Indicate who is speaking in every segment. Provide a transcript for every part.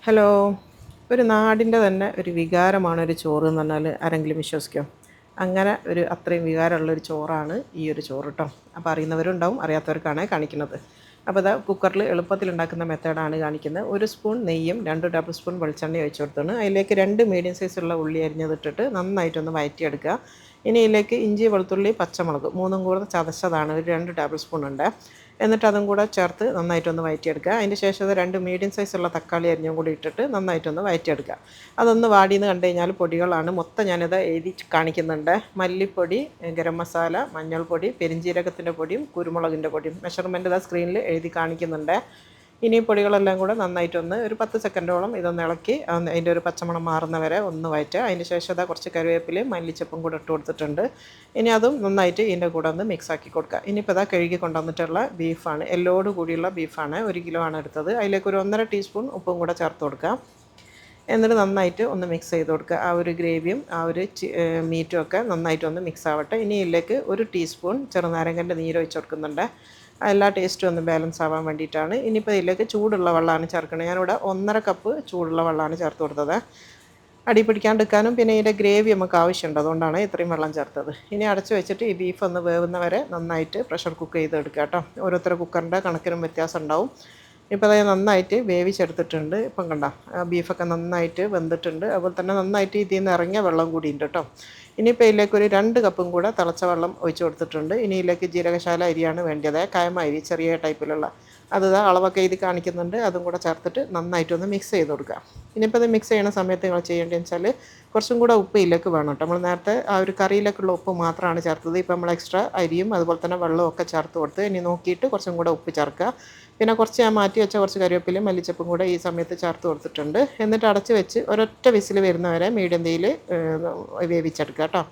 Speaker 1: Hello. ഒരു നാടിൻ്റെ തന്നെ ഒരു വികാരമാണ് ഒരു ചോറ് എന്ന് പറഞ്ഞാൽ ആരെങ്കിലും വിശ്വസിക്കുമോ? അങ്ങനെ ഒരു അത്രയും വികാരമുള്ളൊരു ചോറാണ് ഈ ഒരു ചോറ് കേട്ടോ. അപ്പോൾ അറിയുന്നവരുണ്ടാവും, അറിയാത്തവർക്കാണ് കാണിക്കുന്നത്. അപ്പോൾ അതാ കുക്കറിൽ എളുപ്പത്തിൽ ഉണ്ടാക്കുന്ന മെത്തേഡാണ് കാണിക്കുന്നത്. 1 സ്പൂൺ നെയ്യും 2 ടേബിൾ സ്പൂൺ വെളിച്ചെണ്ണയും ഒഴിച്ച് കൊടുത്താണ്. അതിലേക്ക് 2 മീഡിയം സൈസുള്ള ഉള്ളി അരിഞ്ഞതിട്ടിട്ട് നന്നായിട്ടൊന്ന് വഴറ്റിയെടുക്കുക. ഇനി ഇതിലേക്ക് ഇഞ്ചി, വെളുത്തുള്ളി, പച്ചമുളക് മൂന്നും കൂടെ ചതച്ചതാണ് ഒരു 2 ടേബിൾ സ്പൂൺ ഉണ്ട്. എന്നിട്ട് അതും കൂടെ ചേർത്ത് നന്നായിട്ടൊന്ന് വഴറ്റിയെടുക്കുക. അതിന് ശേഷം അത് 2 മീഡിയം സൈസുള്ള തക്കാളി അരിഞ്ഞും കൂടി ഇട്ടിട്ട് നന്നായിട്ടൊന്ന് വഴറ്റിയെടുക്കുക. അതൊന്ന് വാടിയെന്ന് കണ്ടു കഴിഞ്ഞാൽ പൊടികളാണ് മൊത്തം ഞാനിത് എഴുതി കാണിക്കുന്നുണ്ട്. മല്ലിപ്പൊടി, ഗരം മസാല, മഞ്ഞൾപ്പൊടി, പെരിഞ്ജീരകത്തിൻ്റെ പൊടിയും കുരുമുളകിൻ്റെ പൊടിയും മെഷർമെൻറ്റ് ഇതാ സ്ക്രീനിൽ എഴുതി കാണിക്കുന്നുണ്ട്. ഇനി പൊടികളെല്ലാം കൂടെ നന്നായിട്ടൊന്ന് ഒരു 10 സെക്കൻഡോളം ഇതൊന്ന് ഇളക്കി അതിൻ്റെ ഒരു പച്ചമണം മാറുന്ന വരെ ഒന്ന് വഴറ്റുക. അതിന് ശേഷം അതാ കുറച്ച് കറിവേപ്പിലയും മല്ലിച്ചപ്പും കൂടെ ഇട്ട് കൊടുത്തിട്ടുണ്ട്. ഇനി അതും നന്നായിട്ട് ഇതിൻ്റെ കൂടെ ഒന്ന് മിക്സ് ആക്കി കൊടുക്കുക. ഇനിയിപ്പോൾ ഇതാ കഴുകി കൊണ്ടുവന്നിട്ടുള്ള ബീഫാണ്, എല്ലോട് കൂടിയുള്ള ബീഫാണ്, 1 കിലോ ആണ് എടുത്തത്. അതിലേക്ക് ഒരു 1.5 ടീസ്പൂൺ ഉപ്പും കൂടെ ചേർത്ത് കൊടുക്കുക. എന്നിട്ട് നന്നായിട്ട് ഒന്ന് മിക്സ് ചെയ്ത് കൊടുക്കുക. ആ ഒരു ഗ്രേവിയും ആ ഒരു മീറ്റും ഒക്കെ നന്നായിട്ടൊന്ന് മിക്സ് ആവട്ടെ. ഇനി ഇതിലേക്ക് 1 ടീസ്പൂൺ ചെറുനാരങ്ങൻ്റെ നീര് ഒഴിച്ച് കൊടുക്കുന്നുണ്ട്. എല്ലാ ടേസ്റ്റും ഒന്ന് ബാലൻസ് ആവാൻ വേണ്ടിയിട്ടാണ്. ഇനിയിപ്പോൾ ഇതിലേക്ക് ചൂടുള്ള വെള്ളമാണ് ചേർക്കുന്നത്. ഞാനിവിടെ 1.5 കപ്പ് ചൂടുള്ള വെള്ളമാണ് ചേർത്ത് കൊടുത്തത്. അടി പിടിക്കാണ്ടിരിക്കാനും പിന്നെ ഇതിൻ്റെ ഗ്രേവി നമുക്ക് ആവശ്യമുണ്ട്, അതുകൊണ്ടാണ് ഇത്രയും വെള്ളം ചേർത്തത്. ഇനി അടച്ച് വെച്ചിട്ട് ഈ ബീഫ് ഒന്ന് വേവുന്നവരെ നന്നായിട്ട് പ്രഷർ കുക്ക് ചെയ്തെടുക്കുക കേട്ടോ. ഓരോരുത്തരുടെ കുക്കറിൻ്റെ കണക്കിനും വ്യത്യാസം ഉണ്ടാവും. ഇപ്പോൾ അത് നന്നായിട്ട് വേവിച്ചെടുത്തിട്ടുണ്ട്. ഇപ്പം കണ്ട ബീഫൊക്കെ നന്നായിട്ട് വെന്തിട്ടുണ്ട്. അതുപോലെ തന്നെ നന്നായിട്ട് ഇതിൽ നിന്ന് ഇറങ്ങിയ വെള്ളം കൂടിയുണ്ട് കേട്ടോ. ഇനിയിപ്പോൾ ഇതിലേക്ക് ഒരു 2 കപ്പും കൂടെ തിളച്ച വെള്ളം ഒഴിച്ച് കൊടുത്തിട്ടുണ്ട്. ഇനി ഇതിലേക്ക് ജീരകശാല അരിയാണ് വേണ്ടത്, കായമ അരി ചെറിയ ടൈപ്പിലുള്ള അത് അളവൊക്കെ ഇത് കാണിക്കുന്നുണ്ട്. അതും കൂടെ ചേർത്തിട്ട് നന്നായിട്ടൊന്ന് മിക്സ് ചെയ്ത് കൊടുക്കുക. ഇനിയിപ്പോൾ ഇത് മിക്സ് ചെയ്യുന്ന സമയത്ത് നിങ്ങൾ ചെയ്യേണ്ടതെന്ന് വെച്ചാൽ കുറച്ചും കൂടെ ഉപ്പ് ഇതിലേക്ക് വേണം കേട്ടോ. നമ്മൾ നേരത്തെ ആ ഒരു കറിയിലേക്കുള്ള ഉപ്പ് മാത്രമാണ് ചേർത്തത്. ഇപ്പോൾ നമ്മൾ എക്സ്ട്രാ അരിയും അതുപോലെ തന്നെ വെള്ളവും ഒക്കെ ചേർത്ത് കൊടുത്ത് ഇനി നോക്കിയിട്ട് കുറച്ചും കൂടെ ഉപ്പ് ചേർക്കുക. പിന്നെ കുറച്ച് ഞാൻ മാറ്റി വെച്ച കുറച്ച് കറിവേപ്പിലയും മല്ലിച്ചപ്പും കൂടെ ഈ സമയത്ത് ചേർത്ത് കൊടുത്തിട്ടുണ്ട്. എന്നിട്ട് അടച്ച് വെച്ച് ഒരൊറ്റ വിസിൽ വരുന്നവരെ മീഡിയം തീയിൽ വേവിച്ചെടുക്കുക കേട്ടോ.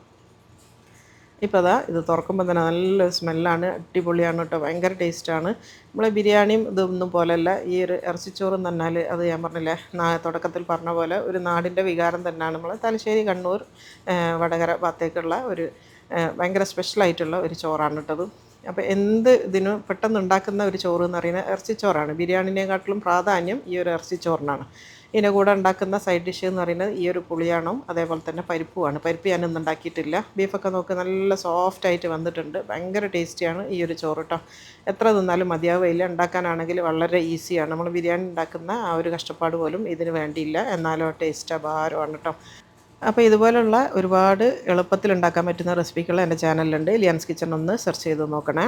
Speaker 1: ഇപ്പോൾ അതാ ഇത് തുറക്കുമ്പോൾ തന്നെ നല്ല സ്മെല്ലാണ്, അടിപൊളിയാണ് കേട്ടോ, ഭയങ്കര ടേസ്റ്റാണ്. നമ്മളെ ബിരിയാണിയും ഇതൊന്നും പോലെയല്ല. ഈ ഒരു ഇറച്ചിച്ചോറും പറഞ്ഞാൽ അത് ഞാൻ പറഞ്ഞില്ലേ, തുടക്കത്തിൽ പറഞ്ഞ പോലെ ഒരു നാടിൻ്റെ വികാരം തന്നെയാണ്. നമ്മൾ തലശ്ശേരി, കണ്ണൂർ, വടകര ഭാഗത്തേക്കുള്ള ഒരു ഭയങ്കര സ്പെഷ്യലായിട്ടുള്ള ഒരു ചോറാണ് കേട്ടത്. അപ്പോൾ എന്ത് ഇതിനും പെട്ടെന്ന് ഉണ്ടാക്കുന്ന ഒരു ചോറ് എന്ന് പറയുന്നത് ഇറച്ചിച്ചോറാണ്. ബിരിയാണിനെക്കാട്ടിലും പ്രാധാന്യം ഈ ഒരു ഇറച്ചിച്ചോറിനാണ്. ഇതിൻ്റെ കൂടെ ഉണ്ടാക്കുന്ന സൈഡ് ഡിഷ് എന്ന് പറയുന്നത് ഈ ഒരു പുളിയാണോ അതേപോലെ തന്നെ പരിപ്പുമാണ്. പരിപ്പ് ഞാനൊന്നും ഉണ്ടാക്കിയിട്ടില്ല. ബീഫൊക്കെ നോക്ക് നല്ല സോഫ്റ്റായിട്ട് വന്നിട്ടുണ്ട്. ഭയങ്കര ടേസ്റ്റിയാണ് ഈ ഒരു ചോറ് കേട്ടോ. എത്ര തിന്നാലും മതിയാവില്ല. ഉണ്ടാക്കാനാണെങ്കിൽ വളരെ ഈസിയാണ്. നമ്മൾ ബിരിയാണി ഉണ്ടാക്കുന്ന ആ ഒരു കഷ്ടപ്പാട് പോലും ഇതിന് വേണ്ടിയില്ല. എന്നാലും ടേസ്റ്റ് അപാരമാണ് കേട്ടോ. അപ്പോൾ ഇതുപോലുള്ള ഒരുപാട് എളുപ്പത്തിൽ ഉണ്ടാക്കാൻ പറ്റുന്ന റെസിപ്പികൾ എൻ്റെ ചാനലിലുണ്ട്. ലിയാൻസ് കിച്ചൺ ഒന്ന് സെർച്ച് ചെയ്ത് നോക്കണേ.